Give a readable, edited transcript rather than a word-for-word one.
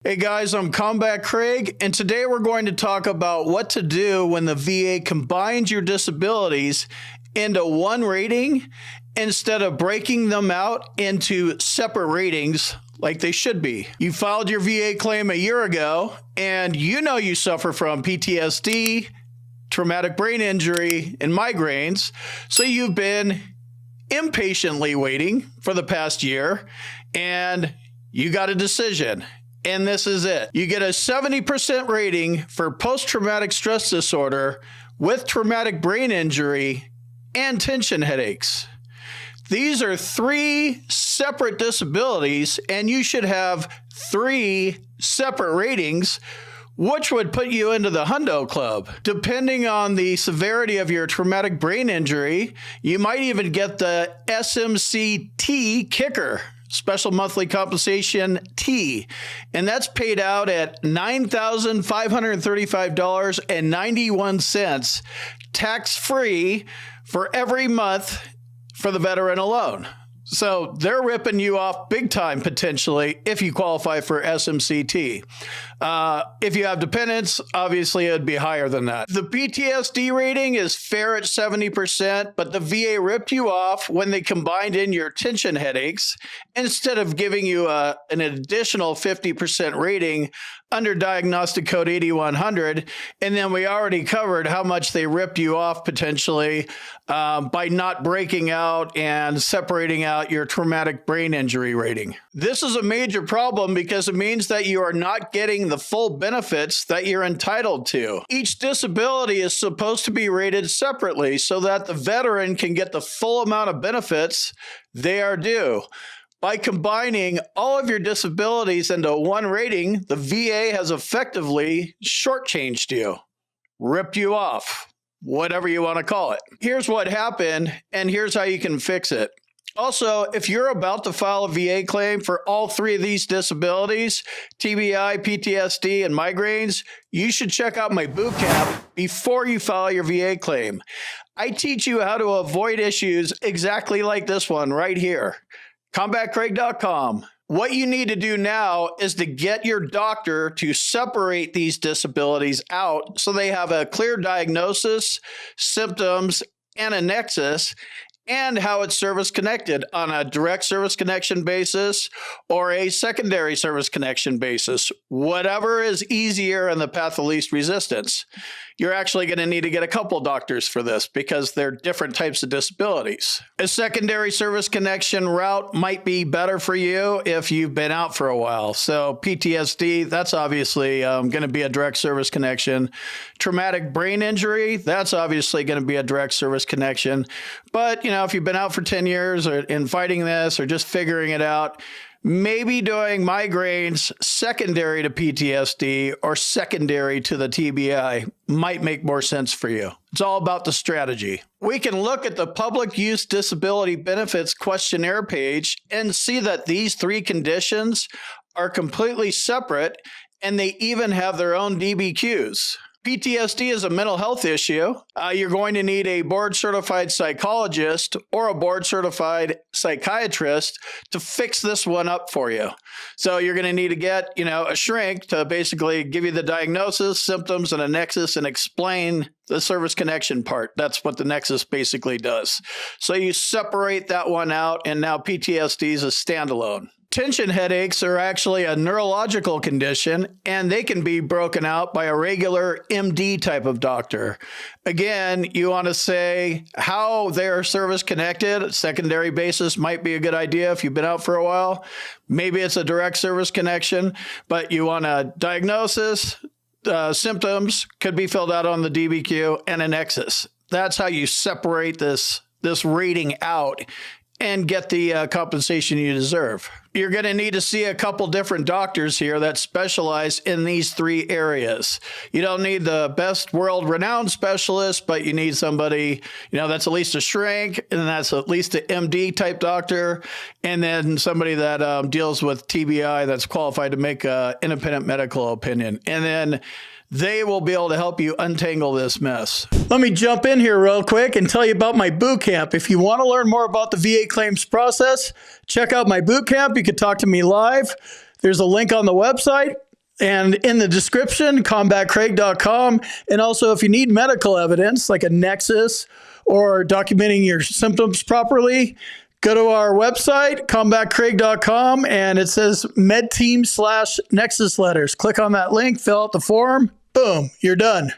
Hey guys, I'm Combat Craig, and today we're going to talk about what to do when the VA combines your disabilities into one rating instead of breaking them out into separate ratings like they should be. You filed your VA claim a year ago, and you know you suffer from PTSD, traumatic brain injury, and migraines, so you've been impatiently waiting for the past year, and you got a decision. And this is it. You get a 70% rating for post-traumatic stress disorder with traumatic brain injury and tension headaches. These are three separate disabilities, and you should have three separate ratings, which would put you into the Hundo Club. Depending on the severity of your traumatic brain injury, you might even get the SMCT kicker. Special Monthly Compensation T, and that's paid out at $9,535.91 tax-free for every month for the veteran alone. So they're ripping you off big time potentially if you qualify for SMCT. If you have dependents, obviously it would be higher than that. The PTSD rating is fair at 70%, but the VA ripped you off when they combined in your tension headaches instead of giving you an additional 50% rating under diagnostic code 8100. And then we already covered how much they ripped you off potentially by not breaking out and separating out your traumatic brain injury rating. This is a major problem because it means that you are not getting the full benefits that you're entitled to. Each disability is supposed to be rated separately so that the veteran can get the full amount of benefits they are due. By combining all of your disabilities into one rating, the VA has effectively shortchanged you, ripped you off, whatever you want to call it. Here's what happened, and here's how you can fix it. Also, if you're about to file a VA claim for all three of these disabilities, TBI, PTSD, and migraines, you should check out my boot camp before you file your VA claim. I teach you how to avoid issues exactly like this one right here. CombatCraig.com. What you need to do now is to get your doctor to separate these disabilities out so they have a clear diagnosis, symptoms, and a nexus, and how it's service connected on a direct service connection basis or a secondary service connection basis, whatever is easier and the path of least resistance. You're actually going to need to get a couple doctors for this because they're different types of disabilities. A secondary service connection route might be better for you if you've been out for a while. So PTSD, that's obviously going to be a direct service connection. Traumatic brain injury, that's obviously going to be a direct service connection. But, you know, if you've been out for 10 years or in fighting this or just figuring it out, maybe doing migraines secondary to PTSD or secondary to the TBI might make more sense for you. It's all about the strategy. We can look at the Public Use Disability Benefits questionnaire page and see that these three conditions are completely separate, and they even have their own DBQs. PTSD is a mental health issue. You're going to need a board-certified psychologist or a board-certified psychiatrist to fix this one up for you. So you're going to need to get, a shrink to basically give you the diagnosis, symptoms, and a nexus and explain the service connection part. That's what the nexus basically does. So you separate that one out, and now PTSD is a standalone. Tension headaches are actually a neurological condition, and they can be broken out by a regular MD type of doctor. Again, you want to say how they're service connected. Secondary basis might be a good idea if you've been out for a while. Maybe it's a direct service connection, but you want a diagnosis, symptoms could be filled out on the DBQ, and a nexus. That's how you separate this rating out and get the compensation you deserve. You're going to need to see a couple different doctors here that specialize in these three areas. You don't need the best world-renowned specialist, but you need somebody, that's at least a shrink, and that's at least an MD type doctor, and then somebody that deals with TBI that's qualified to make an independent medical opinion. And then they will be able to help you untangle this mess. Let me jump in here real quick and tell you about my boot camp. If you want to learn more about the VA claims process, check out my boot camp. You can talk to me live. There's a link on the website. And in the description, combatcraig.com. And also, if you need medical evidence like a nexus or documenting your symptoms properly, go to our website, combatcraig.com, and it says medteam/nexus letters. Click on that link, fill out the form, boom, you're done.